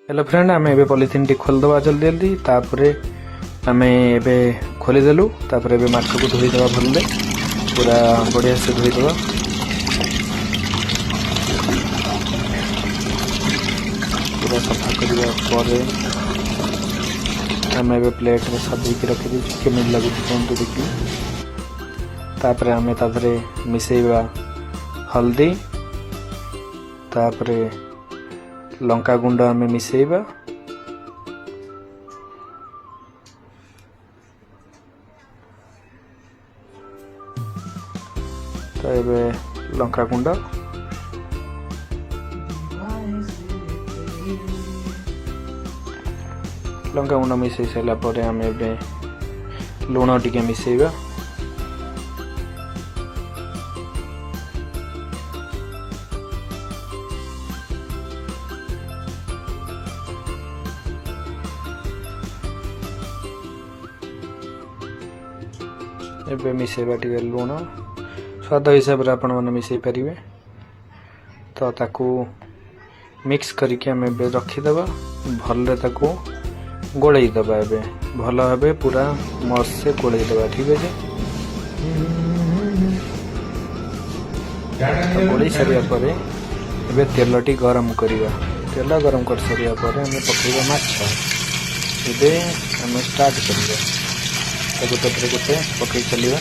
Hello friend, आम ए polythene T खोलदे जल्दी जल्दी। तापरे आम ए खोलीदेलु। तापरे ए माछ को धोईदे भल्ले पूरा बढ़िया से धोईदे। पूरा सफा करने पर आम ए प्लेट में सजेक रखी केमी लगे कहतु देखिए। तापरे आम तादरे मिसेइबा हल्दी, तापरे लंका गुंड आम मिसेइबा, तो एबे लंका गुंड मिसई सारा पर आम ए लुण टिके मिसेइबा। एबे मिसेइबा टिके लुण स्वाद हिसाब से आपण मैंने मिसई पारे। तो ताकू मिक्स करके आम रखीदे भल ताकू गोलैदबा। ए भल भाव पूरा मस्त से गोलैदबा। ठीक है, गोलई सारा पर ए तेल टी गरम करवा। तेल गरम कर सारा पर आम पकड़ा माछ। ए आम स्टार्ट कर गोटे पर गोटे पकई चलिए।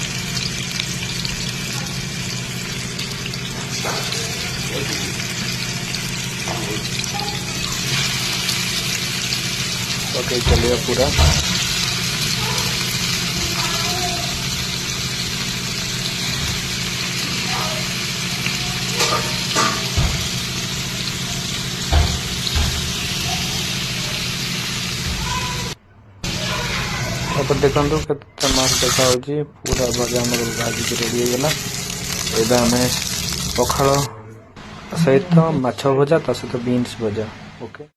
पकई चलिए पूरा। देखो के माछ देखा पूरा भजा भाजी रेडी होगा। ये आम पखाड़ सहित माछ भजा, ता सहित बीन्स भजा। ओके।